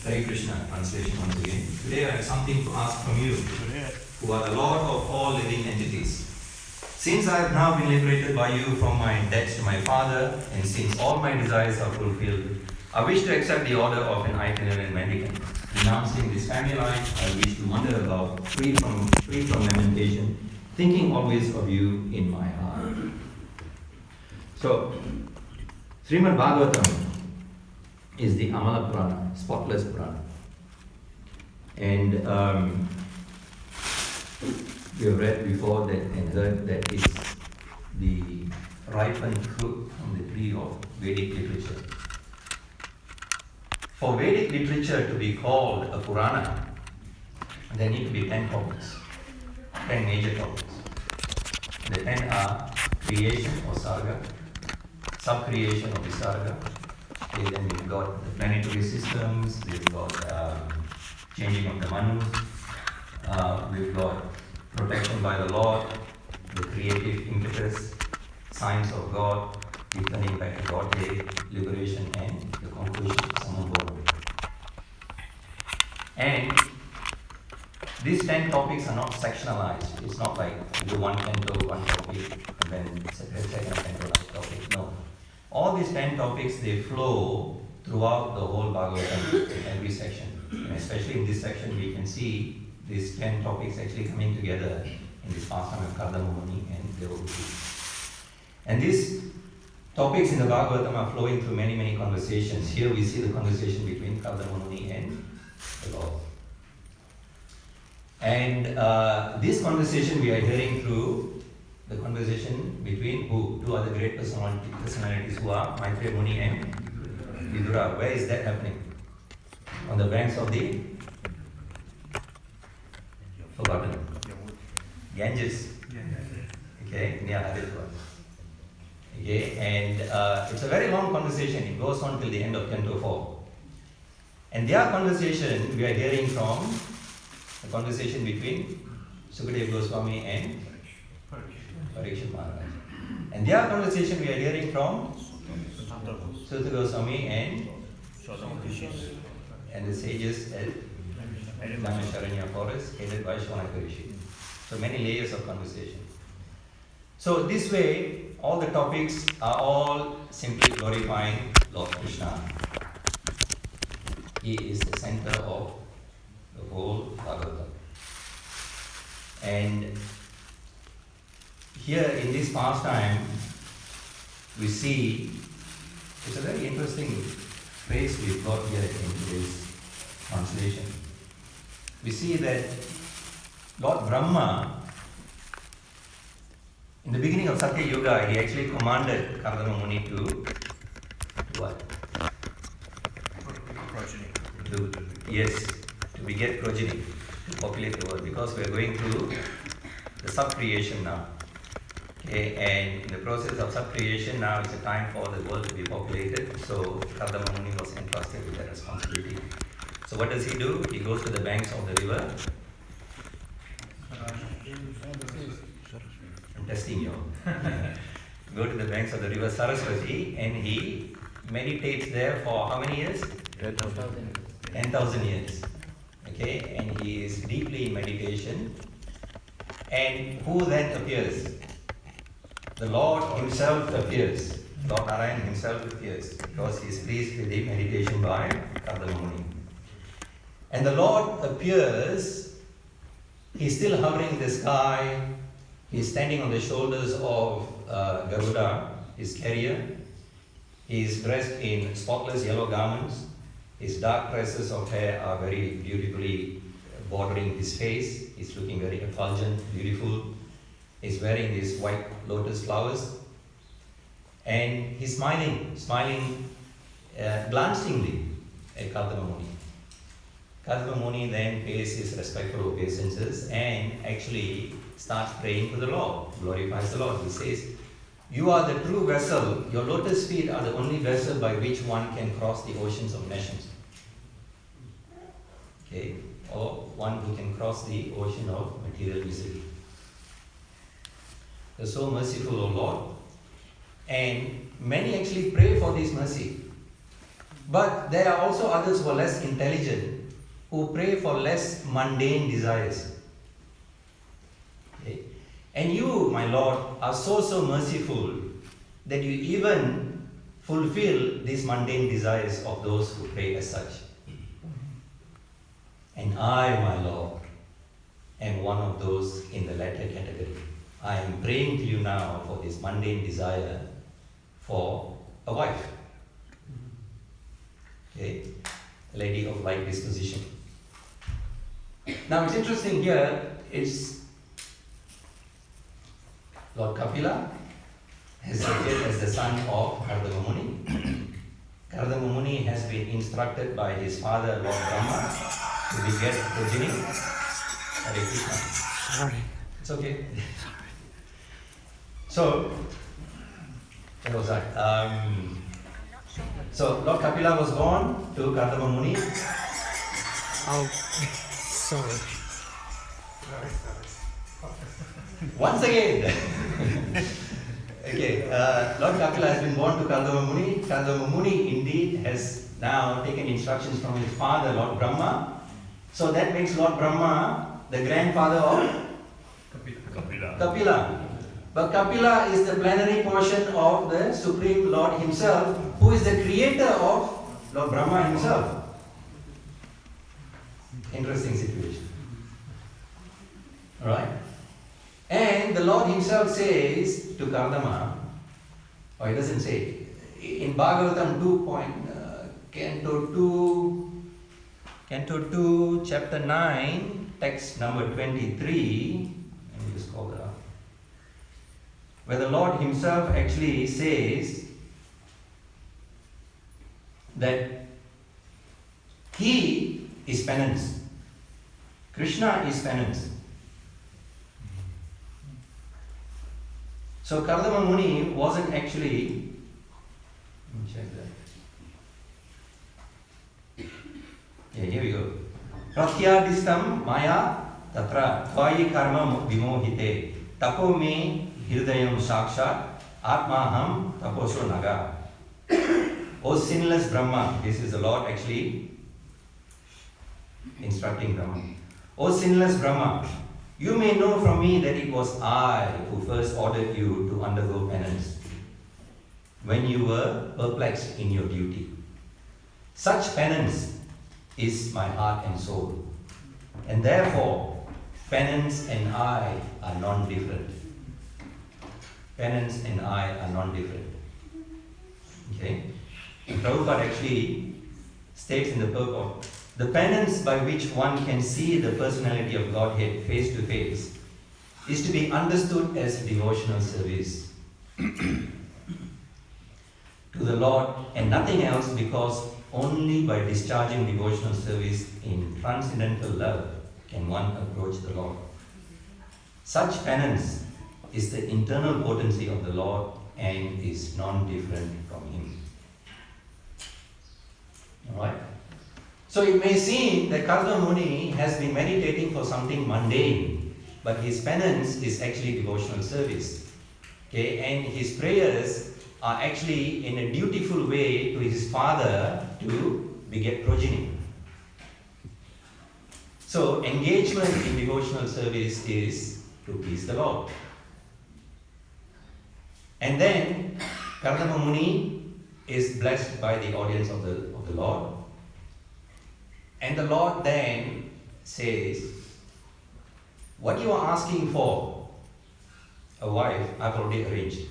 Hare Krishna translation once again. Today I have something to ask from you, who are the Lord of all living entities. Since I have now been liberated by you from my debts to my Father, and since all my desires are fulfilled, I wish to accept the order of an itinerant mendicant. Renouncing this family life, I wish to wander about, free from lamentation, thinking always of you in my heart. So, Śrīmad Bhāgavatam is the Amala Purana, spotless Purana. And we have read before that and heard that it's the ripened fruit from the tree of Vedic literature. For Vedic literature to be called a Purana, there need to be 10 topics, 10 major topics. The 10 are creation or Sarga, sub-creation or Visarga. Okay, then we've got the planetary systems, we've got changing of the Manus, we've got protection by the Lord, the creative impetus, signs of God, returning back to Godhead, liberation, and the conclusion, Samabodha. And these 10 topics are not sectionalized. It's not like you do one canto, one topic, and then second canto, another topic. No. All these 10 topics, they flow throughout the whole Bhagavatam in every section. And especially in this section, we can see these 10 topics actually coming together in this pastime of Kardama Muni and Devahuti. And these topics in the Bhagavatam are flowing through many, many conversations. Here we see the conversation between Kardama Muni and the Lord. And this conversation we are hearing through the conversation between who? Two other great personalities who are Mathurā Muni and Vidura. Where is that happening? On the banks of the forgotten Ganges. Okay, near Haridwar. Okay, and it's a very long conversation. It goes on till the end of Canto 4. And their conversation we are hearing from the conversation between Sukadeva Goswami and Parikshit Maharaj. And their conversation we are hearing from Sutta Goswami and the sages at Dhammasharanya forest headed by Shonaka Rishi. So many layers of conversation. So this way, all the topics are all simply glorifying Lord Krishna. He is the center of the whole Bhagavatam. And here in this pastime, we see, it's a very interesting phrase we've got here in today's translation. We see that Lord Brahma, in the beginning of Satya Yuga, he actually commanded Kardama Muni to what? To beget progeny, to populate the world, because we are going through the sub-creation now. Okay, and in the process of sub-creation, now it's a time for the world to be populated. So Kardama Muni was entrusted with that responsibility. So what does he do? He goes to the banks of the river. I'm testing you. Go to the banks of the river Saraswati and he meditates there for how many years? 10,000 years. Okay, and he is deeply in meditation. And who then appears? The Lord himself appears. Lord Narayan himself appears because he is pleased with the meditation by Kardama Muni. And the Lord appears, he is still hovering in the sky, he is standing on the shoulders of Garuda, his carrier. He is dressed in spotless yellow garments. His dark tresses of hair are very beautifully bordering his face. He's looking very effulgent, beautiful. He's wearing these white lotus flowers. And he's smiling glancingly at Kardama Muni. Kardama Muni then pays his respectful obeisances and actually starts praying to the Lord, glorifies the Lord. He says, "You are the true vessel. Your lotus feet are the only vessel by which one can cross the oceans of nations." Okay, or one who can cross the ocean of material misery. You're so merciful, O Lord. And many actually pray for this mercy. But there are also others who are less intelligent, who pray for less mundane desires. Okay? And you, my Lord, are so merciful that you even fulfill these mundane desires of those who pray as such. And I, my Lord, am one of those in the latter category. I am praying to you now for this mundane desire for a wife. Okay? A lady of like disposition. Now it's interesting here, it's Lord Kapila has appeared as the son of Kardama Muni. Kardama Muni has been instructed by his father, Lord Brahma, to beget progeny. Hare Krishna. Sorry. It's okay. So, what was that? So, Lord Kapila was born to Kardama Muni. Oh, sorry. Once again. Okay, Lord Kapila has been born to Kardama Muni. Kardama Muni indeed has now taken instructions from his father, Lord Brahma. So that makes Lord Brahma the grandfather of Kapila. But Kapila is the plenary portion of the Supreme Lord himself, who is the creator of Lord Brahma himself. Interesting situation. Alright? And the Lord himself says to Kardama, or he doesn't say, in Bhagavatam 2, chapter 9, text number 23, let me just call that up, where the Lord himself actually says that he is penance. Krishna is penance. So Kardama Muni wasn't actually, let me check that. Yeah, here we go. Pratyadistam maya tatra tvayi karma vimohite tapo me hirdayam sakshat atmaham taposo naga. O sinless Brahma, this is the Lord actually instructing Brahma. O sinless Brahma, you may know from me that it was I who first ordered you to undergo penance when you were perplexed in your duty. Such penance is my heart and soul, and therefore penance and I are non-different. Penance and I are non-different. Okay? And Prabhupada actually states in the purport, the penance by which one can see the personality of Godhead face to face is to be understood as devotional service to the Lord and nothing else, because only by discharging devotional service in transcendental love can one approach the Lord. Such penance is the internal potency of the Lord and is non-different from Him. Alright? So it may seem that Kardama Muni has been meditating for something mundane, but his penance is actually devotional service. Okay? And his prayers are actually in a dutiful way to his father to beget progeny. So engagement in devotional service is to please the Lord. And then Kardama Muni is blessed by the audience of the Lord. And the Lord then says, what you are asking for, a wife, I've already arranged.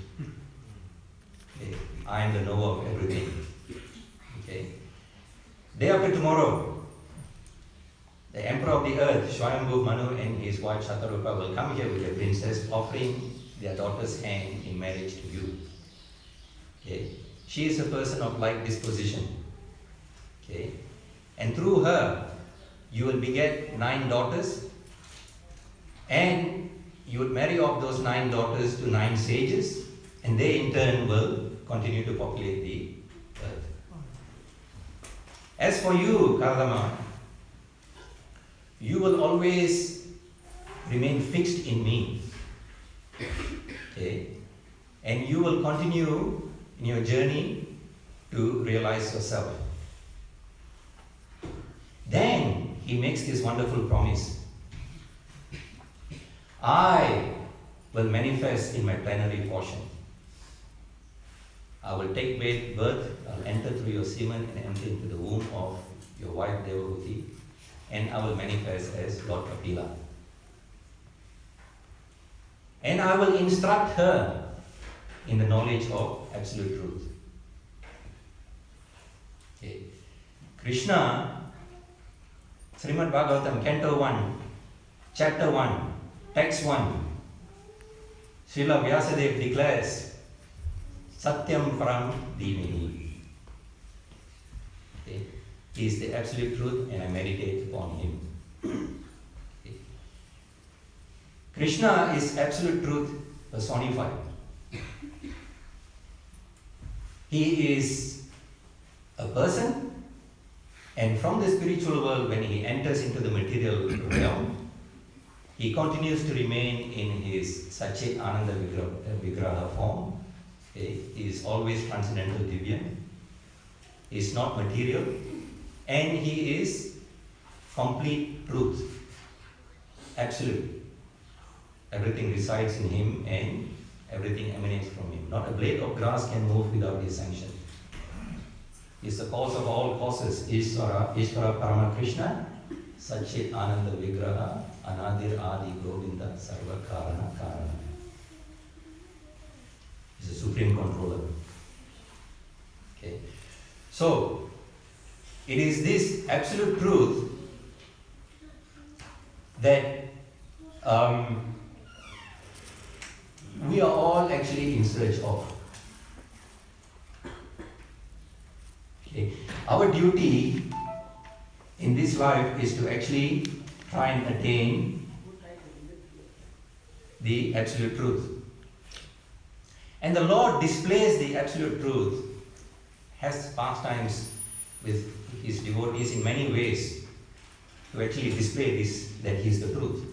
Okay. I am the knower of everything. Okay. Day after tomorrow, the Emperor of the Earth, Śrīmad Bhāgavatam, and his wife Shatarupa will come here with a princess, offering their daughter's hand in marriage to you. Okay. She is a person of like disposition. Okay. And through her, you will beget 9 daughters, and you would marry off those 9 daughters to 9 sages, and they in turn will continue to populate the earth. As for you, Kardama, you will always remain fixed in me. Okay? And you will continue in your journey to realize yourself. Then he makes this wonderful promise. I will manifest in my plenary portion. I will take birth, I will enter through your semen and enter into the womb of your wife Devahuti, and I will manifest as Lord Kapila. And I will instruct her in the knowledge of absolute truth. Okay. Krishna, Śrīmad Bhāgavatam, Canto 1, Chapter 1, Text 1, Srila Vyasadeva declares, Satyam Param Dhimini. Okay. He is the absolute truth and I meditate upon him. Okay. Krishna is absolute truth personified. He is a person, and from the spiritual world, when he enters into the material realm, he continues to remain in his Satchit Ananda Vigraha form. Okay. He is always transcendental divya. He is not material, and he is complete truth, absolute. Everything resides in him and everything emanates from him. Not a blade of grass can move without his sanction. He is the cause of all causes. Ishvara Parama Krishna, Satchit Ananda Vigraha, Anadir Adi Govinda, Sarva Karana Karana. He is the supreme controller. Okay. So, it is this absolute truth that we are all actually in search of. Okay. Our duty in this life is to actually try and attain the absolute truth. And the Lord displays the absolute truth, has pastimes with his devotees in many ways to actually display this, that he is the truth.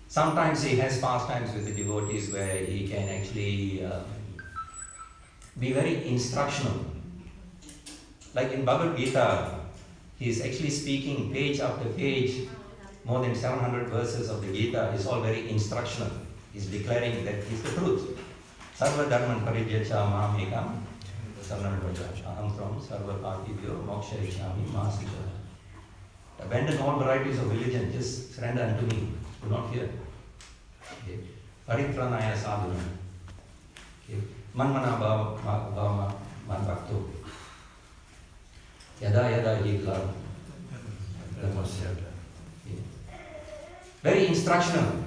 Sometimes he has pastimes with the devotees where he can actually be very instructional. Like in Bhagavad Gita, he is actually speaking page after page, more than 700 verses of the Gita is all very instructional. He is declaring that he is the truth. Sarva dharman parijyacha maham ekam saranam vraja aham tvam sarva patibhyo moksha ishami masija. Abandon all varieties of religion, just surrender unto me, do not fear. Okay. Paritranaya sadhana. Okay. Manmana bhava man bhakto. Yada yada yidla. Very instructional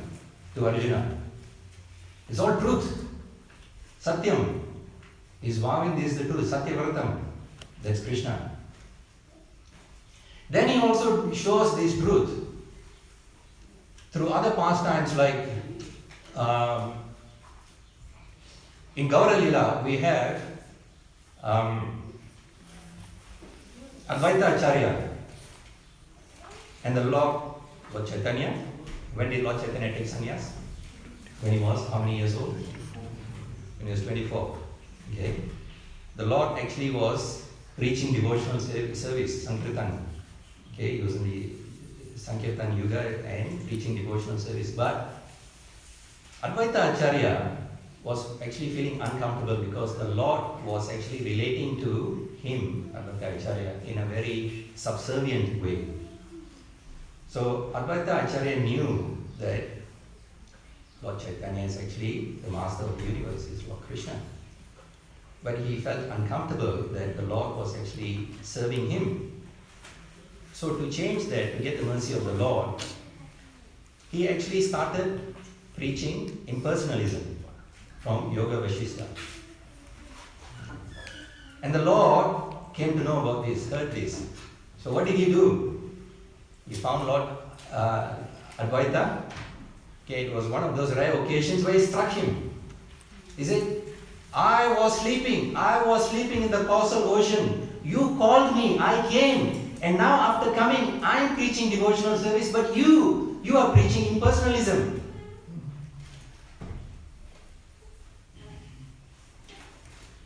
to Arjuna. It's all truth. Satyam. He's vowing this is the truth. Satyavratam. That's Krishna. Then he also shows this truth through other pastimes like in Gaura Lila we have Advaita-Acharya and the Lord Chaitanya. When did Lord Chaitanya take sannyas? When he was how many years old? When he was 24. Okay. The Lord actually was preaching devotional service, Sankirtan. Okay, he was in the Sankirtan Yuga and preaching devotional service. But Advaita-Acharya was actually feeling uncomfortable because the Lord was actually relating to him, Advaita-Acharya, in a very subservient way. So Advaita-Acharya knew that Lord Chaitanya is actually the master of the universe, is Lord Krishna. But he felt uncomfortable that the Lord was actually serving him. So to change that, to get the mercy of the Lord, he actually started preaching impersonalism from Yoga Vasishtha. And the Lord came to know about this, heard this. So what did he do? He found Lord Advaita. Okay, it was one of those rare occasions where he struck him. He said, I was sleeping in the causal ocean. You called me, I came. And now after coming, I am preaching devotional service, but you are preaching impersonalism.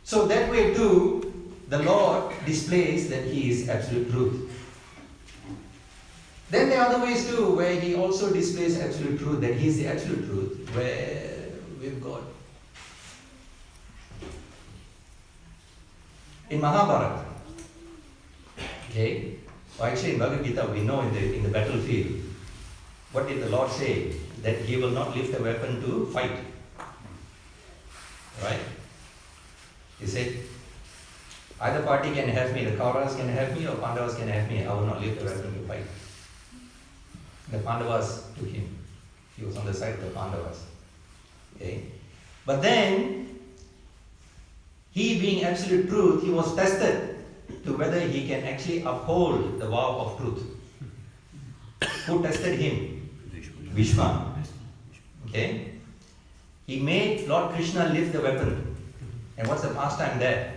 So that way too, the Lord displays that He is absolute truth. Then there are other ways too, where he also displays absolute truth, that he is the absolute truth, where we've got. In Mahabharata, okay, or actually in Bhagavad Gita, we know in the battlefield, what did the Lord say? That he will not lift a weapon to fight. Right? He said, either party can have me, the Kauravas can have me, or Pandavas can have me, I will not lift a weapon to fight. The Pandavas took him. He was on the side of the Pandavas. Okay? But then, he being absolute truth, he was tested to whether he can actually uphold the vow of truth. Who tested him? Bhishma. Okay? He made Lord Krishna lift the weapon. And what's the pastime there?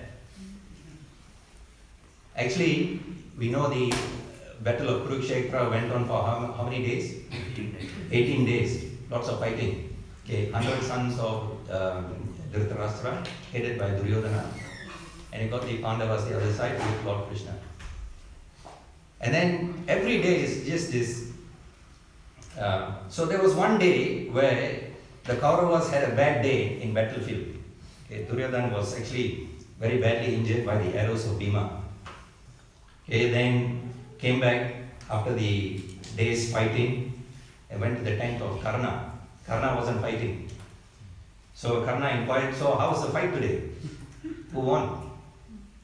Actually, we know the battle of Kurukshetra went on for how many days? 18 days. Lots of fighting. Okay, 100 sons of Dhritarashtra, headed by Duryodhana. And he got the Pandavas the other side with Lord Krishna. And then every day is just this. So there was one day where the Kauravas had a bad day in battlefield. Okay, Duryodhana was actually very badly injured by the arrows of Bhima. Okay, then came back after the day's fighting and went to the tent of Karna. Karna wasn't fighting. So Karna inquired, so how was the fight today? Who won?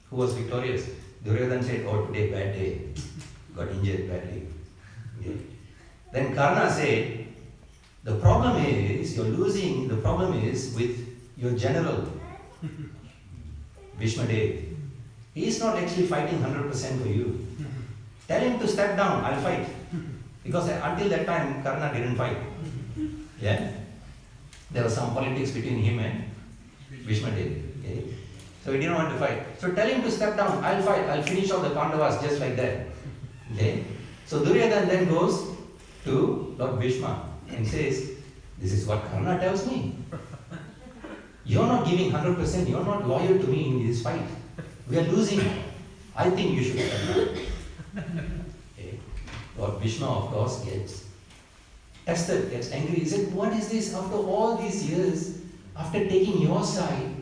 Who was victorious? Duryodhana said, oh, today bad day. Got injured badly. Okay. Then Karna said, the problem is, you're losing, the problem is with your general, Bhishma Dev. He is not actually fighting 100% for you. Tell him to step down, I'll fight. Because until that time, Karna didn't fight. Yeah? There was some politics between him and Bhishma Dev. Okay? So he didn't want to fight. So tell him to step down, I'll fight, I'll finish off the Pandavas just like that. Okay? So Duryodhana then goes to Lord Bhishma and says, this is what Karna tells me. You're not giving 100%, you're not loyal to me in this fight. We are losing. I think you should step down. Okay. Lord Bhishma, of course, gets tested, gets angry. He said, what is this? After all these years, after taking your side,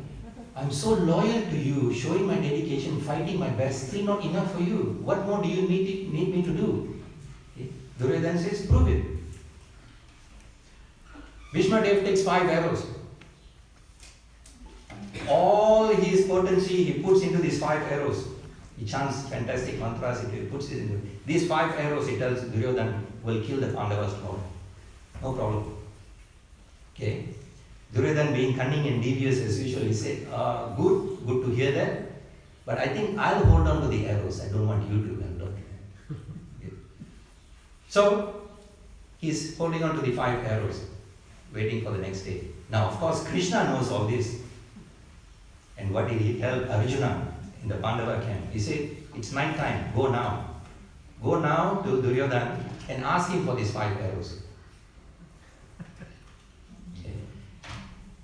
I'm so loyal to you, showing my dedication, fighting my best, still not enough for you. What more do you need me to do? Okay. Duryodhana says, prove it. Bhishma Dev takes 5 arrows. All his potency he puts into these 5 arrows. He chants fantastic mantras, he puts it into these 5 arrows. He tells Duryodhana will kill the Pandavas tomorrow. No problem. Okay. Duryodhana being cunning and devious as usual, he said, good to hear that, but I think I'll hold on to the arrows. I don't want you to hold on. Okay. So he's holding on to the 5 arrows, waiting for the next day. Now, of course, Krishna knows all this. And what did he tell Arjuna in the Pandava camp? He said, it's night time, go now. Go now to Duryodhana and ask him for these 5 arrows. Okay.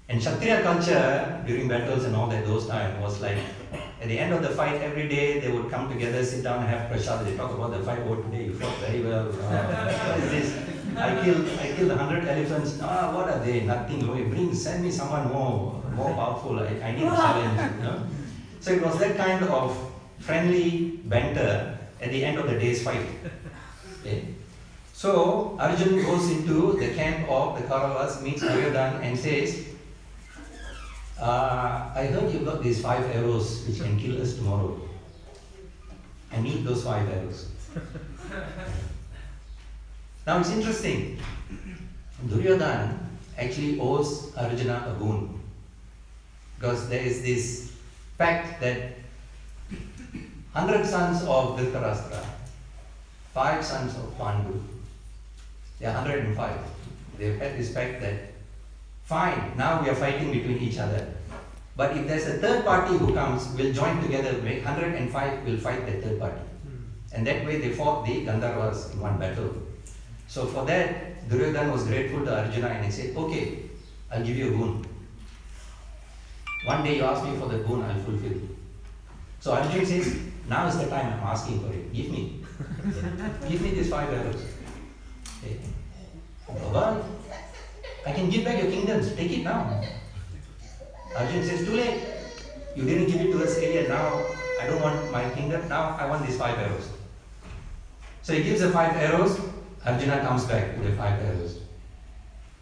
And Kshatriya culture during battles and all that, those times was like, at the end of the fight every day they would come together, sit down and have prasad. They talk about the fight, oh today you fought very well. What is this? I killed 100 elephants. What are they? Nothing. Send me someone more powerful. I need a challenge. You know? So it was that kind of friendly banter at the end of the day's fight. Okay. So Arjuna goes into the camp of the Kauravas, meets Duryodhana and says, I heard you've got these 5 arrows which can kill us tomorrow. I need those 5 arrows. Now it's interesting. Duryodhana actually owes Arjuna a boon. Because there is this fact that 100 sons of Dhritarashtra, 5 sons of Pandu, they are 105. They've had this fact that, fine, now we are fighting between each other. But if there's a third party who comes, we'll join together, make 105 will fight the third party. And that way they fought the Gandharvas in one battle. So for that, Duryodhana was grateful to Arjuna and he said, okay, I'll give you a boon. One day you ask me for the boon, I'll fulfill. So Arjuna says, Now is the time I'm asking for it. Give me. Give me these 5 arrows. Okay. Baba, I can give back your kingdoms. Take it now. Arjun says, too late. You didn't give it to us earlier. Now I don't want my kingdom. Now I want these 5 arrows. So he gives the 5 arrows. Arjuna comes back with the 5 arrows.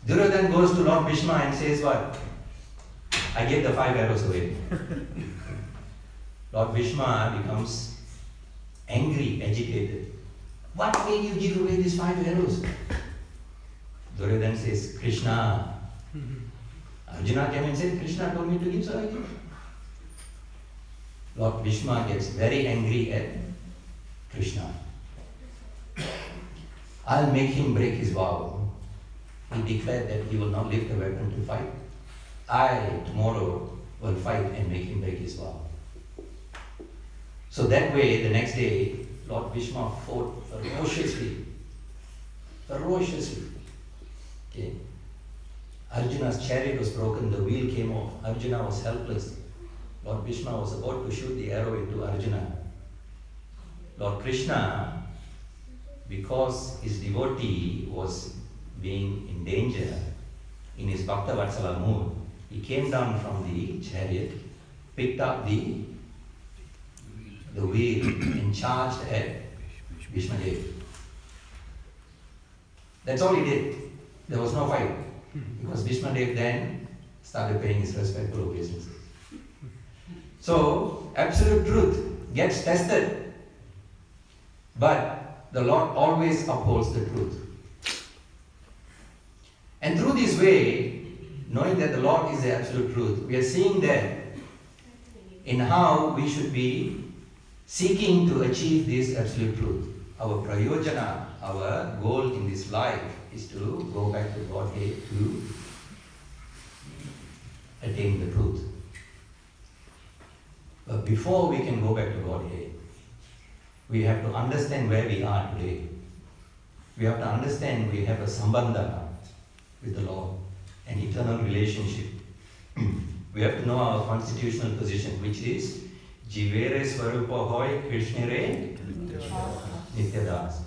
Duryodhana goes to Lord Bhishma and says what? I gave the 5 arrows away. Lord Bhishma becomes angry, agitated. What made you give away these 5 arrows? Duryodhana says, Krishna. Arjuna came and said, Krishna told me to give, so I give. Lord Bhishma gets very angry at Krishna. I'll make him break his vow. He declared that he will not lift a weapon to fight. I, tomorrow, will fight and make him break his vow. So that way, the next day, Lord Bhishma fought ferociously. Ferociously. Okay. Arjuna's chariot was broken, the wheel came off. Arjuna was helpless. Lord Bhishma was about to shoot the arrow into Arjuna. Lord Krishna, because his devotee was being in danger, in his Bhakta-Vatsala mood, he came down from the chariot, picked up the wheel and charged at Bhishma Dev. That's all he did. There was no fight. Because Bhishma Dev then started paying his respectful obeisances. So, absolute truth gets tested. But the Lord always upholds the truth. And through this way, knowing that the Lord is the absolute truth, we are seeing that in how we should be seeking to achieve this absolute truth. Our prayojana, our goal in this life is to go back to Godhead to attain the truth. But before we can go back to Godhead, we have to understand where we are today. We have to understand we have a sambandha with the Lord, an eternal relationship. We have to know our constitutional position, which is Jivere Swarupa Hoy Krishnere Nityadas,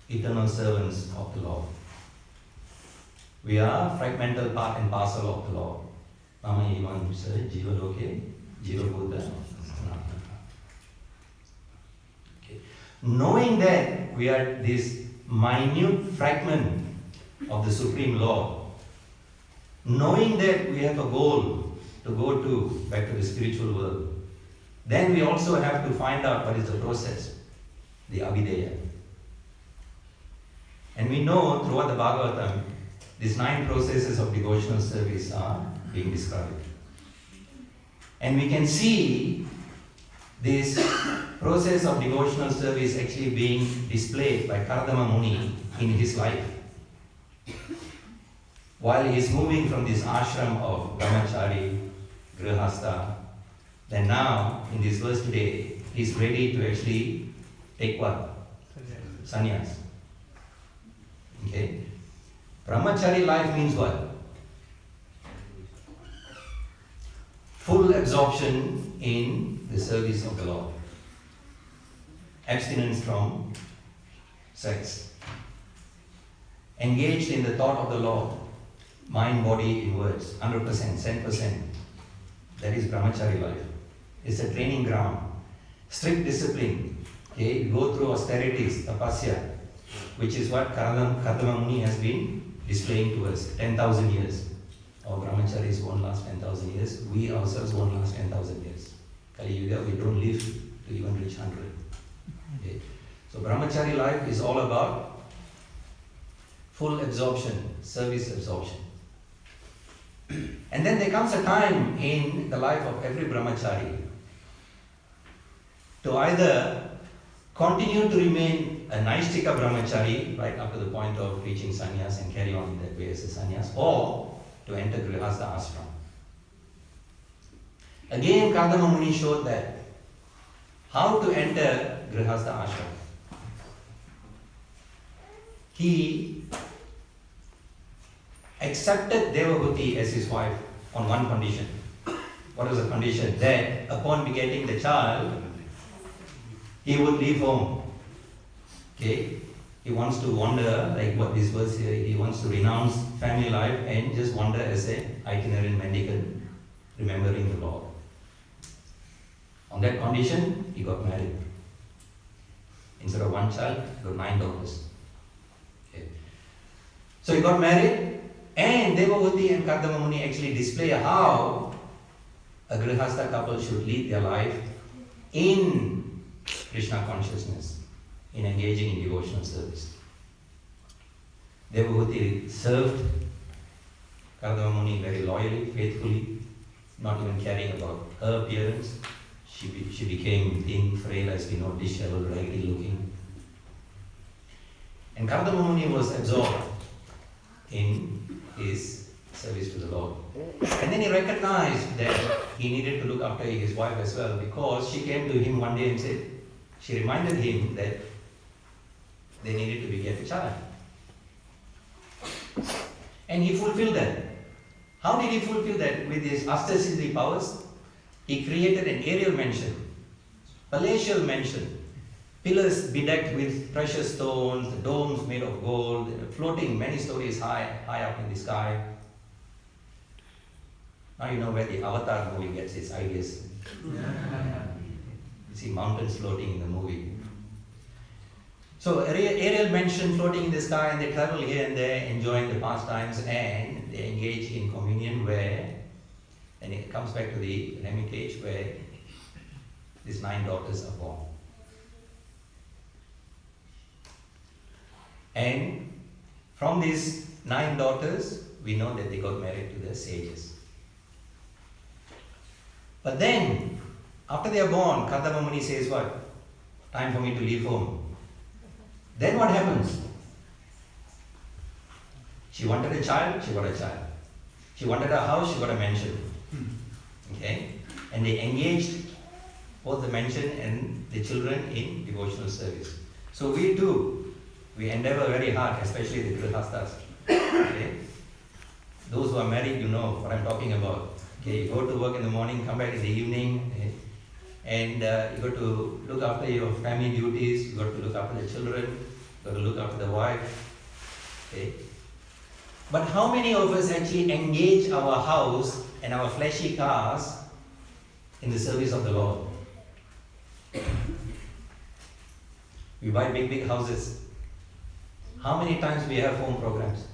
eternal servants of the Lord. We are fragmental part and parcel of the Lord. Mama Iman said, Jiva Loke, Jiva Buddha. Okay. Knowing that we are this minute fragment of the Supreme Lord, knowing that we have a goal to go to, back to the spiritual world, then we also have to find out what is the process, the Abhideya. And we know throughout the Bhagavatam, these 9 processes of devotional service are being described. And we can see this process of devotional service actually being displayed by Kardama Muni in his life. While he is moving from this ashram of Brahmachari, Grihastha, then now, in this verse today, he is ready to actually take what? Sannyas. Okay? Brahmachari life means what? Full absorption in the service of the Lord. Abstinence from sex. Engaged in the thought of the Lord. Mind, body, in words. 100%, 100%. That is Brahmachari life. It's a training ground. Strict discipline. Okay? You go through austerities, tapasya, which is what Kardama Muni has been displaying to us. 10,000 years. Our brahmacharis won't last 10,000 years. We ourselves won't last 10,000 years. Kali Yuga, we don't live to even reach 100. Okay. So brahmachari life is all about full absorption, service absorption. And then there comes a time in the life of every brahmachari to either continue to remain a Naishtika brahmachari right up to the point of reaching sannyas and carry on in that way as a sannyas, or to enter Grihastha ashram. Again, Kardama Muni showed that how to enter Grihastha ashram. He accepted Devahuti as his wife on one condition. What was the condition? That upon begetting the child, he would leave home. Okay? He wants to wander, like what this verse here, he wants to renounce family life and just wander as an itinerant mendicant, remembering the Lord. On that condition, he got married. Instead of one child, he got 9 daughters. Okay. So he got married, and Devavati and Kardama Muni actually display how a Grihastha couple should lead their life in Krishna consciousness, in engaging in devotional service. Devavati served Kardama Muni very loyally, faithfully, not even caring about her appearance. She became thin, frail, as we know, disheveled, raggedy looking. And Kardama Muni was absorbed in his service to the Lord. And then he recognized that he needed to look after his wife as well, because she came to him one day and said, she reminded him that they needed to beget a child. And he fulfilled that. How did he fulfill that? With his Astasindhi powers, he created an aerial mansion, palatial mansion, pillars bedecked with precious stones, domes made of gold, floating many stories high up in the sky. Now you know where the Avatar movie gets its ideas. You see mountains floating in the movie. So aerial mansion floating in the sky, and they travel here and there, enjoying the pastimes, and they engage in communion where, and it comes back to the hermitage where these 9 daughters are born. And from these 9 daughters, we know that they got married to the sages. But then, after they are born, Kardama Muni says what? Time for me to leave home. Then what happens? She wanted a child, she got a child. She wanted a house, she got a mansion. Okay? And they engaged both the mansion and the children in devotional service. So we too, we endeavor very hard, especially the Grihasthas. Okay? Those who are married, you know what I'm talking about. Okay, you go to work in the morning, come back in the evening, okay? And you got to look after your family duties, you got to look after the children, you got to look after the wife. Okay? But how many of us actually engage our house and our fleshy cars in the service of the Lord? We buy big houses. How many times we have home programs?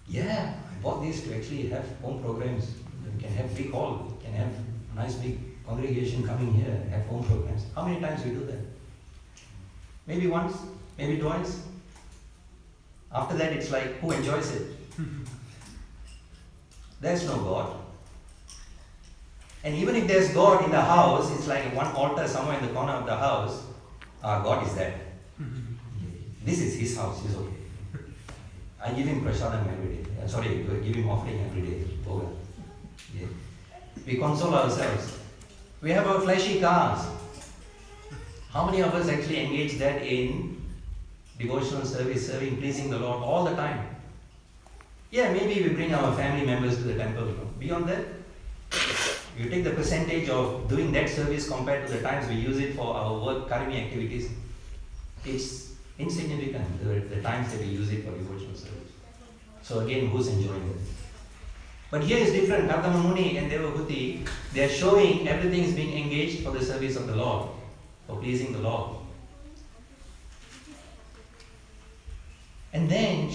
Yeah, I bought this to actually have home programs. We can have big hall, we can have nice big congregation coming here, have home programs. How many times we do that? Maybe once, maybe twice. After that, it's like, who enjoys it? There's no God. And even if there's God in the house, it's like one altar somewhere in the corner of the house. God is there. This is his house, he's okay. I give him prasadam every day. Give him offering every day. Yeah. We console ourselves. We have our fleshy cars. How many of us actually engage that in devotional service, serving, pleasing the Lord all the time? Yeah, maybe we bring our family members to the temple. Beyond that, you take the percentage of doing that service compared to the times we use it for our work, karmi activities, it's insignificant, the times that we use it for devotional service. So again, who's enjoying it? But here is different. Kardama Muni and Devavati, they are showing everything is being engaged for the service of the Lord, for pleasing the Lord. And then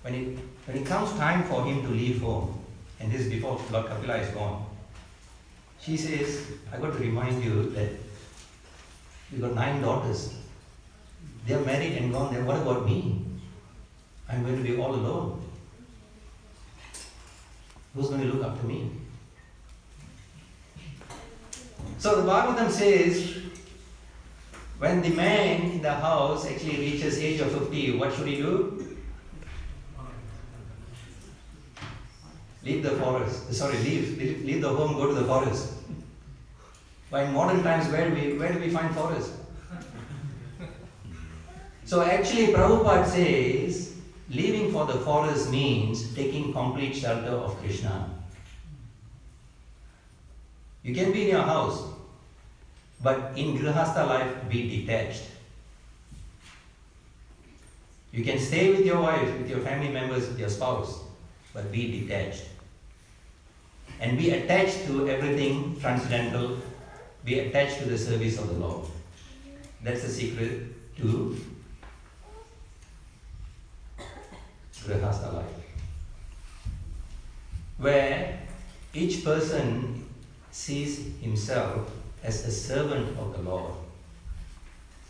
when it comes time for him to leave home, and this is before Lord Kapila is gone, she says, I got to remind you that we got 9 daughters. They are married and gone. Then what about me? I'm going to be all alone. Who's going to look after me? So the Bhagavatam says, when the man in the house actually reaches age of 50, what should he do? Leave the forest. Leave the home, go to the forest. But in modern times, where do we find forest? So actually Prabhupada says, leaving for the forest means taking complete shelter of Krishna. You can be in your house, But in Grihastha life, be detached. You can stay with your wife, with your family members, with your spouse, but be detached. And be attached to everything transcendental, be attached to the service of the Lord. That's the secret to Grihastha life. Where each person sees himself as a servant of the Lord.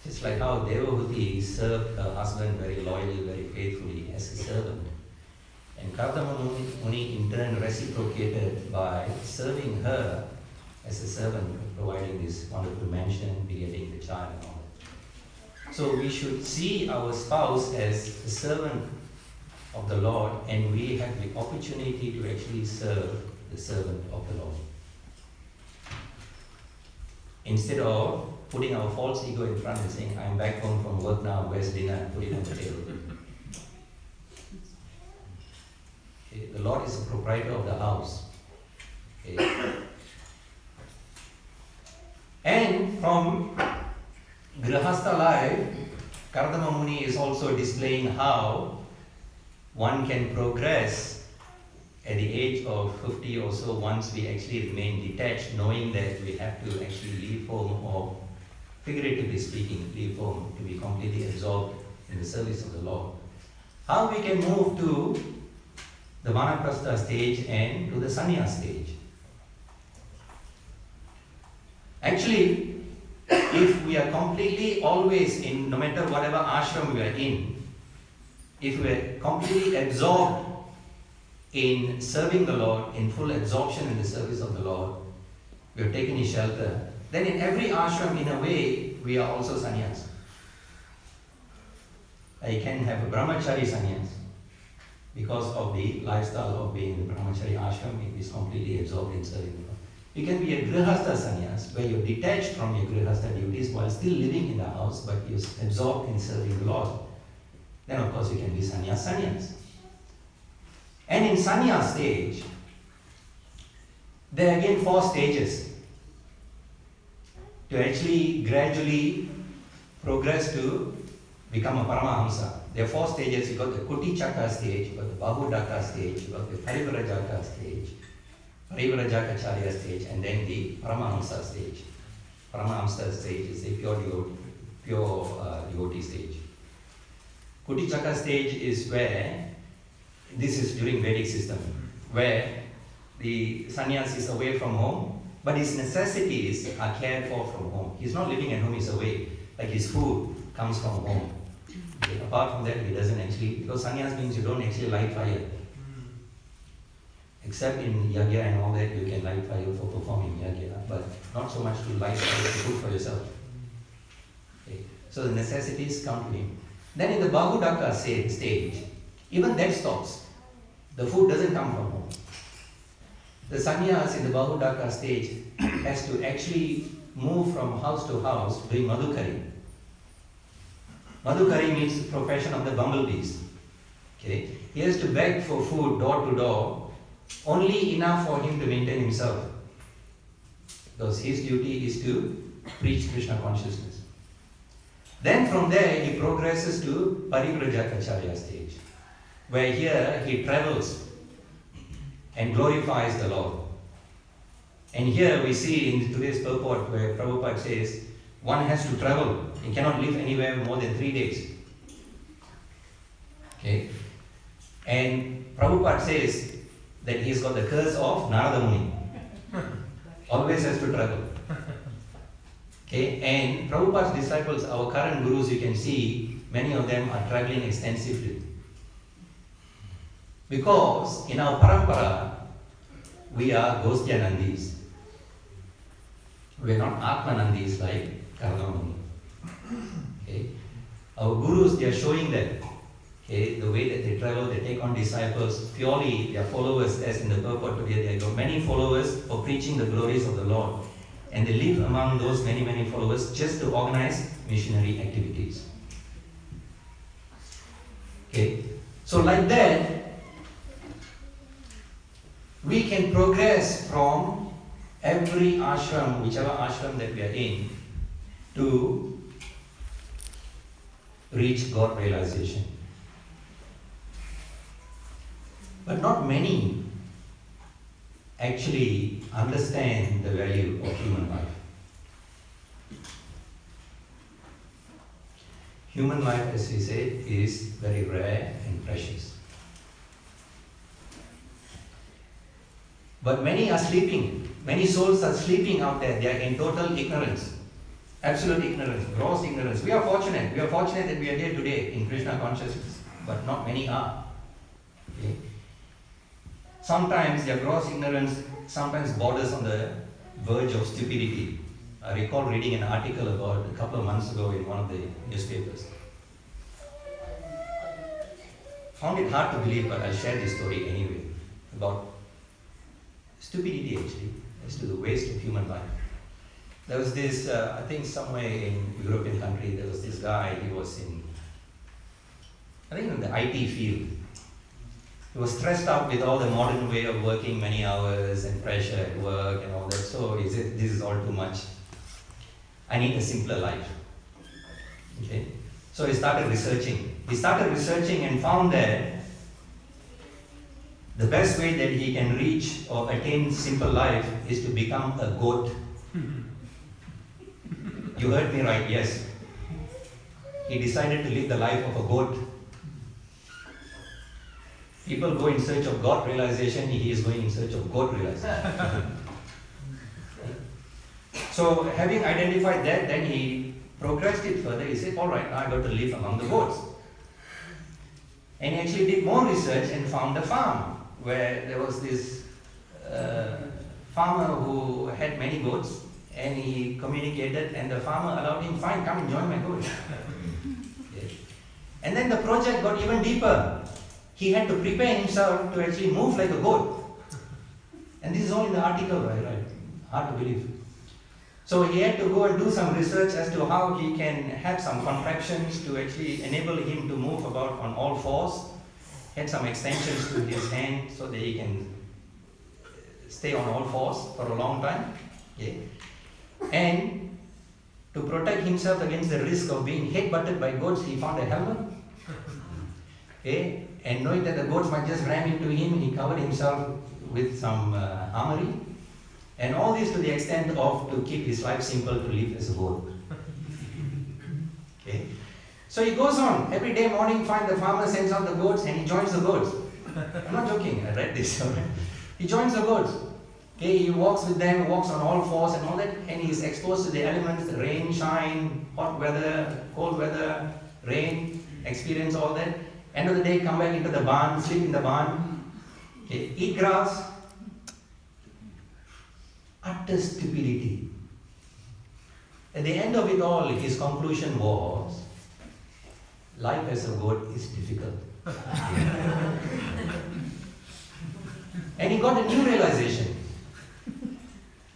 Just like how Devahuti served her husband very loyally, very faithfully as a servant. And Kartama Muni in turn reciprocated by serving her as a servant, providing this wonderful mansion, begetting the child and all that. So we should see our spouse as a servant of the Lord, and we have the opportunity to actually serve the servant of the Lord. Instead of putting our false ego in front and saying, I'm back home from work now, where's dinner? Put it on the table. Okay. The Lord is the proprietor of the house. Okay. And from Grihastha life, Kardama Muni is also displaying how one can progress at the age of 50 or so once we actually remain detached, knowing that we have to actually leave home, or figuratively speaking, leave home to be completely absorbed in the service of the Lord. How we can move to the Vanaprastha stage and to the Sannyas stage. Actually, if we are completely always in, no matter whatever ashram we are in, if we are completely absorbed in serving the Lord, in full absorption in the service of the Lord, we have taken His shelter, then in every ashram, in a way, we are also sannyas. I can have a brahmachari sannyas because of the lifestyle of being in the brahmachari ashram. It is completely absorbed in serving the Lord. You can be a grihastha sannyas, where you're detached from your grihastha duties while still living in the house, but you're absorbed in serving the Lord. Then of course you can be sannyas. And in sannyas stage, there are again 4 stages to actually gradually progress to become a Paramahamsa. There are 4 stages. You got the Kuti Chakra stage, you got the Bahudaka stage, you got the Parivrajaka stage, Parivrajaka-Acharya stage, and then the Paramahamsa stage. Paramahamsa stage is the pure devotee stage. Kuti Chakra stage is where, this is during Vedic system, where the sannyas is away from home, but his necessities are cared for from home. He's not living at home, he's away. Like his food comes from home. Okay. Apart from that, he doesn't actually, because sannyas means you don't actually light fire. Except in yagya and all that, you can light fire for performing yagya, but not so much to light fire to cook for yourself. Okay. So the necessities come to him. Then in the Bahudaka stage, even that stops. The food doesn't come from home. The sannyas in the Bahudaka stage has to actually move from house to house doing madhukari. Madhukari means the profession of the bumblebees. Okay? He has to beg for food door to door, only enough for him to maintain himself. Because his duty is to preach Krishna consciousness. Then from there he progresses to Parivrajaka-Acharya stage, where here he travels and glorifies the Lord. And here we see in today's purport where Prabhupada says, one has to travel. He cannot live anywhere more than 3 days. Okay? And Prabhupada says that he's got the curse of Narada Muni. Always has to travel. Okay? And Prabhupada's disciples, our current gurus, you can see, many of them are traveling extensively. Because in our parampara, we are Gostyanandis. We are not Atmanandis like Karnamani. Okay? Our gurus, they are showing that. Okay? The way that they travel, they take on disciples, purely their followers, as in the purport today, they got many followers for preaching the glories of the Lord. And they live among those many followers just to organize missionary activities. Okay? So like that, we can progress from every ashram, whichever ashram that we are in, to reach God realization. But not many actually understand the value of human life. Human life, as we say, is very rare and precious. But many are sleeping. Many souls are sleeping out there. They are in total ignorance. Absolute ignorance, gross ignorance. We are fortunate. We are fortunate that we are here today in Krishna consciousness. But not many are. Okay? Sometimes their gross ignorance sometimes borders on the verge of stupidity. I recall reading an article about a couple of months ago in one of the newspapers. Found it hard to believe, but I'll share this story anyway. About stupidity actually, as to the waste of human life. There was this, I think somewhere in European country, there was this guy, he was in, I think in the IT field. He was stressed out with all the modern way of working, many hours and pressure at work and all that. So he said, this is all too much. I need a simpler life. Okay? So he started researching. He started researching and found that the best way that he can reach or attain simple life is to become a goat. You heard me right, yes. He decided to live the life of a goat. People go in search of God realization, he is going in search of goat realization. So having identified that, then he progressed it further. He said, all right, now I got to live among the goats. And he actually did more research and found a farm where there was this farmer who had many goats, and he communicated, and the farmer allowed him, fine, come and join my goats. Yes. And then the project got even deeper. He had to prepare himself to actually move like a goat. And this is all in the article, right? Hard to believe. So he had to go and do some research as to how he can have some contraptions to actually enable him to move about on all fours. Had some extensions to his hand so that he can stay on all fours for a long time. Okay. And to protect himself against the risk of being head-butted by goats, he found a helmet. Okay. And knowing that the goats might just ram into him, he covered himself with some armory. And all this to the extent of to keep his life simple, to live as a goat. Okay. So he goes on. Every day morning, the farmer sends out the goats and he joins the goats. I'm not joking, I read this. He joins the goats. Okay, he walks with them, walks on all fours and all that, and he's exposed to the elements, the rain, shine, hot weather, cold weather, rain, experience all that. End of the day, come back into the barn, sleep in the barn, okay, eat grass. Utter stupidity. At the end of it all, his conclusion was, life as a goat is difficult. And he got a new realization.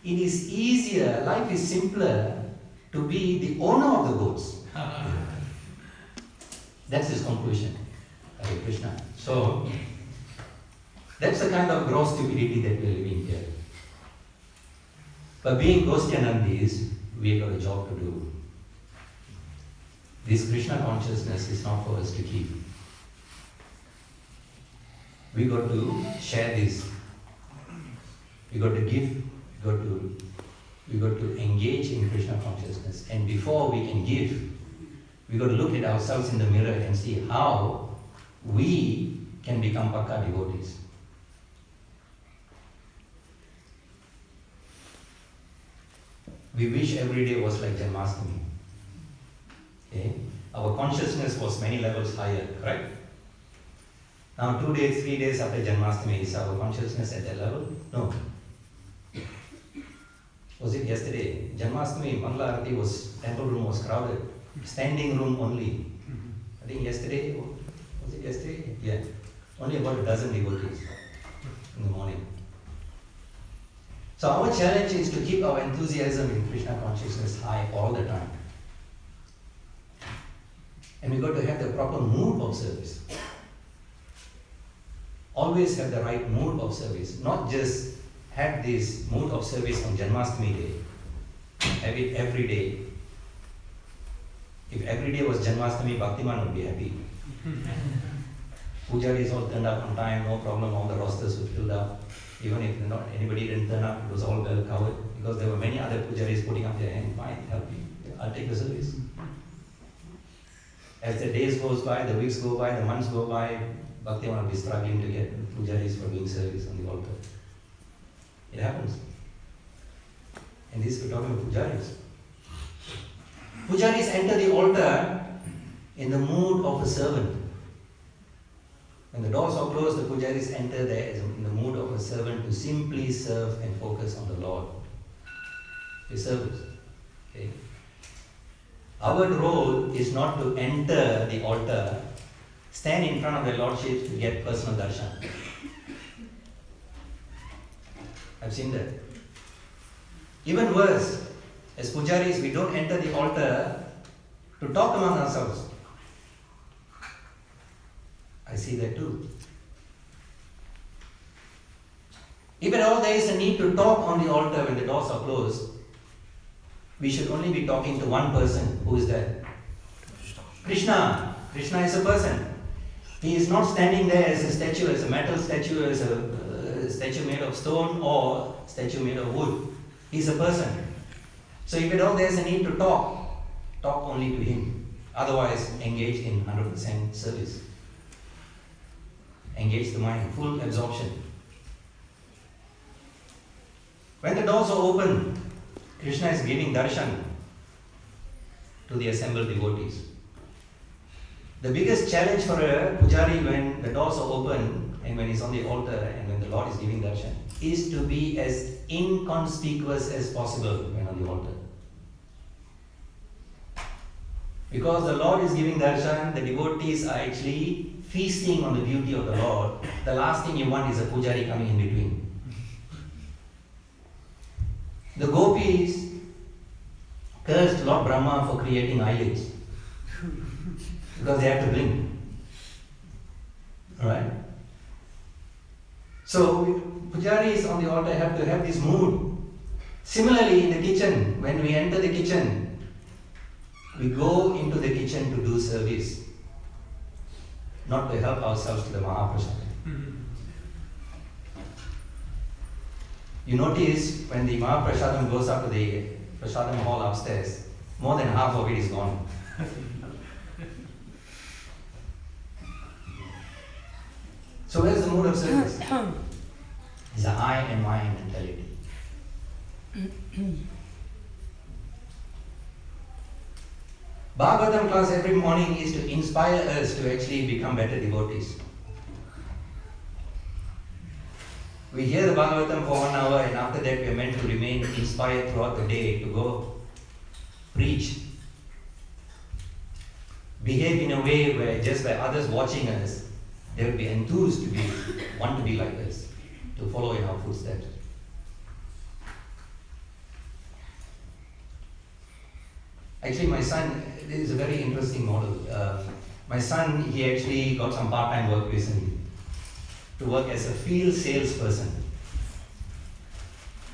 It is easier, life is simpler to be the owner of the goats. That's his conclusion. Hare Krishna. So, that's the kind of gross stupidity that we are living here. But being Gosyanandis, we have got a job to do. This Krishna consciousness is not for us to keep. We got to share this. We got to give. We got to engage in Krishna consciousness. And before we can give, we got to look at ourselves in the mirror and see how we can become Pakka devotees. We wish every day was like Janmashtami. Okay? Our consciousness was many levels higher, correct? Now 2 days, 3 days after Janmashtami, is our consciousness at that level? No. Was it yesterday? Janmashtami, Mangala Arati was, temple room was crowded. Standing room only. I think yesterday, was it yesterday? Yeah. Only about a dozen devotees in the morning. So our challenge is to keep our enthusiasm in Krishna consciousness high all the time. And we got to have the proper mood of service. Always have the right mood of service. Not just have this mood of service on Janmashtami day. Have it every day. if every day was Janmashtami, Bhaktiman would be happy. Pujaris all turned up on time, no problem, all the rosters were filled up. Even if anybody didn't turn up, it was all well covered because there were many other pujaris putting up their hand. Fine, help me, I'll take the service. As the days goes by, the weeks go by, the months go by, Bhaktiman will be struggling to get pujaris for doing service on the altar. It happens. And this we're talking about pujaris. Pujaris enter the altar in the mood of a servant. When the doors are closed, the pujaris enter there in the mood of a servant to simply serve and focus on the Lord. They servants. Okay? Our role is not to enter the altar, stand in front of the Lordship to get personal darshan. I've seen that. Even worse, as pujaris, we don't enter the altar to talk among ourselves. I see that too. If at all there is a need to talk on the altar when the doors are closed, we should only be talking to one person. Who is that? Krishna. Krishna is a person. He is not standing there as a statue, as a metal statue, as a statue made of stone or statue made of wood. He is a person. So if at all there is a need to talk only to him. Otherwise, engage in 100% service. Engage the mind, full absorption. When the doors are open, Krishna is giving darshan to the assembled devotees. The biggest challenge for a pujari when the doors are open and when he's on the altar and when the Lord is giving darshan is to be as inconspicuous as possible when on the altar. Because the Lord is giving darshan, the devotees are actually feasting on the beauty of the Lord. The last thing you want is a pujari coming in between. The gopis cursed Lord Brahma for creating eyelids because they have to blink. Alright? So, pujaris on the altar have to have this mood. Similarly, in the kitchen, when we enter the kitchen, we go into the kitchen to do service, not to help ourselves to the Mahaprasada. You notice when the Mahaprasadam goes up to the Prasadam hall upstairs, more than half of it is gone. So where's the mood of service? It's an I and mine mentality. Bhagavatam class every morning is to inspire us to actually become better devotees. We hear the Bhagavatam for 1 hour and after that we are meant to remain inspired throughout the day to go preach. Behave in a way where just by others watching us, they will be enthused to want to be like us, to follow in our footsteps. Actually, my son, this is a very interesting model. My son, he actually got some part-time work recently to work as a field salesperson.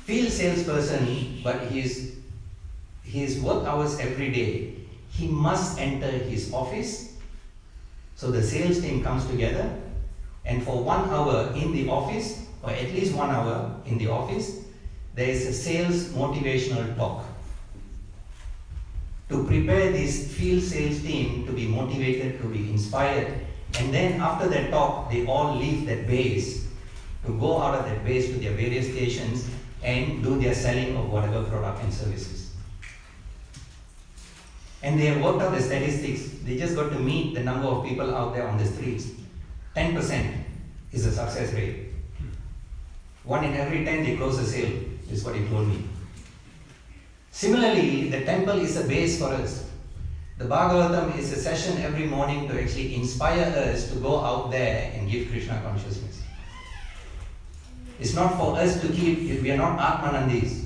Field salesperson, but his work hours every day, he must enter his office. So the sales team comes together and for 1 hour in the office, or at least 1 hour in the office, there is a sales motivational talk to prepare this field sales team to be motivated, to be inspired. And then after that talk, they all leave that base to go out of that base to their various stations and do their selling of whatever product and services. And they have worked out the statistics. They just got to meet the number of people out there on the streets. 10% is the success rate. 1 in every 10 they close a sale, is what he told me. Similarly, the temple is a base for us. The Bhagavatam is a session every morning to actually inspire us to go out there and give Krishna consciousness. It's not for us to keep, we are not Atmanandis.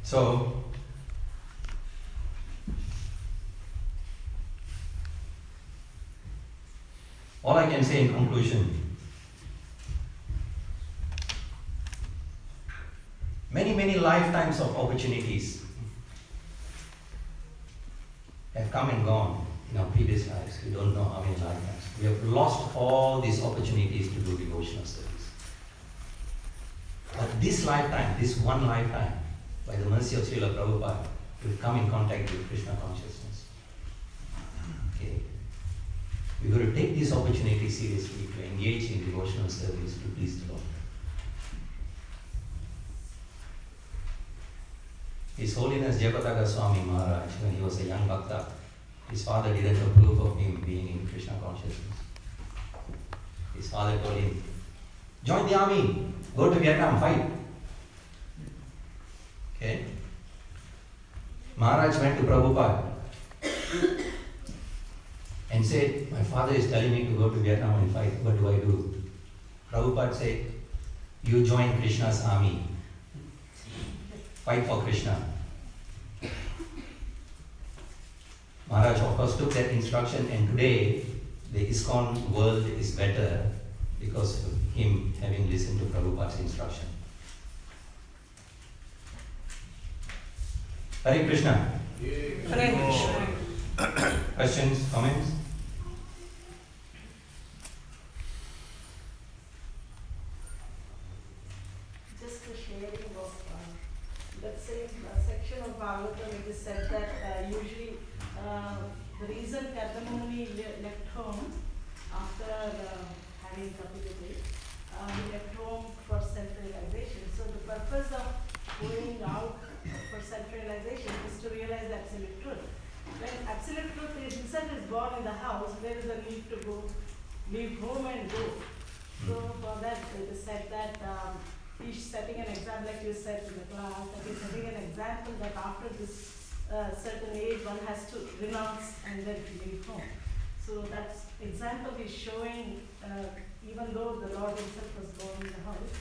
So, all I can say in conclusion, lifetimes of opportunities have come and gone in our previous lives. We don't know how many lifetimes. We have lost all these opportunities to do devotional service. But this lifetime, this one lifetime, by the mercy of Srila Prabhupada, we've come in contact with Krishna consciousness. Okay. We've got to take this opportunity seriously to engage in devotional service to please the Lord. His Holiness Jayapataka Swami Maharaj, when he was a young bhakta, his father didn't approve of him being in Krishna consciousness. His father told him, join the army, go to Vietnam, fight. Okay? Maharaj went to Prabhupada and said, my father is telling me to go to Vietnam and fight, what do I do? Prabhupada said, you join Krishna's army. Fight for Krishna. Maharaj of course took that instruction, and today the ISKCON world is better because of him having listened to Prabhupada's instruction. Hare Krishna. Hare Krishna. Questions, comments? Just a sharing of that same section of Bhagavatam, it is said that usually the reason Kadamuni left home after having Bhaktivedanta, he left home for self-realization. So the purpose of going out for self-realization is to realize the absolute truth. When absolute truth is himself is born in the house, there is a need to go, leave home and go. So for that, it is said that he's setting an example, like you said in the class, that he's setting an example that after this certain age, one has to renounce and then leave home. So that example is showing, even though the Lord himself was born in the house.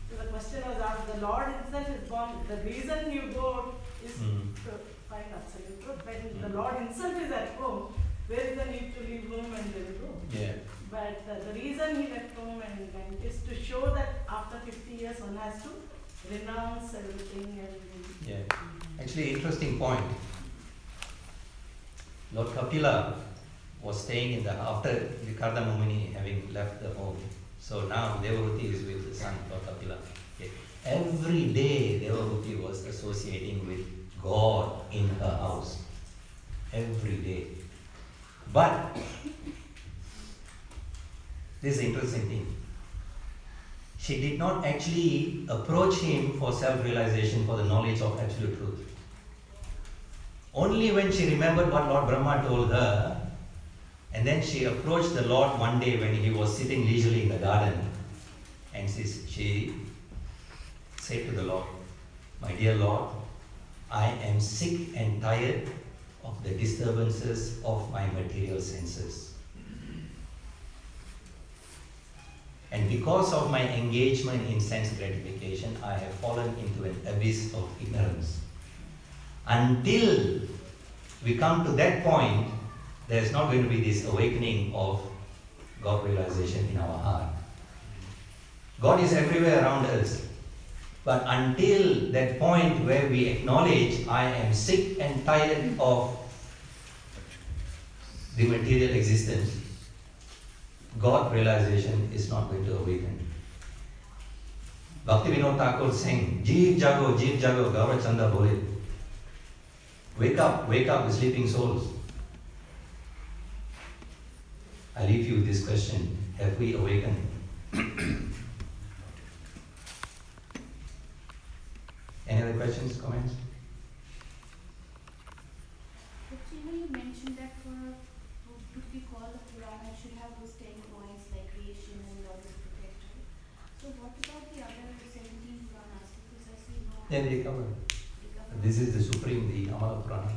So the question was asked, the Lord himself is born, the reason you go is to find absolute truth. When the Lord himself is at home, where is the need to leave home and then go? Yeah. But the reason he left home and went is to show that after 50 years one has to renounce everything and Yeah. Actually, interesting point. Lord Kapila was staying in the after Vikarda Mumini having left the home. So now Devahuti is with the son Lord Kapila. Okay. Every day Devahuti was associating with God in her house. Every day. But this is the interesting thing. She did not actually approach him for self-realization, for the knowledge of absolute truth. Only when she remembered what Lord Brahma told her, and then she approached the Lord one day when he was sitting leisurely in the garden, and she said to the Lord, my dear Lord, I am sick and tired of the disturbances of my material senses. And because of my engagement in sense gratification, I have fallen into an abyss of ignorance. Until we come to that point, there is not going to be this awakening of God realization in our heart. God is everywhere around us. But until that point where we acknowledge, I am sick and tired of the material existence, God realization is not going to awaken. Bhaktivedanta Thakur sang, Jeev jago, Gaura Chanda bole. Wake up, sleeping souls. I leave you with this question, have we awakened? Any other questions, comments? But you mentioned that to be called a Purana, it should have those 10 points like creation and laws of protection. So what about the other 17 Puranas? Because I see no. Yeah, they cover. This is the supreme, the Amala Purana.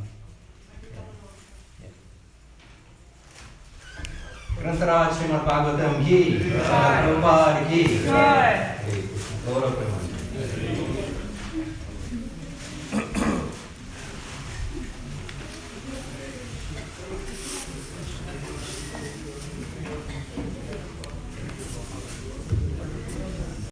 Grantharaj Śrīmad Bhāgavatam ki, Prabhupada ki. Hare Krishna. Gaurav Premanand.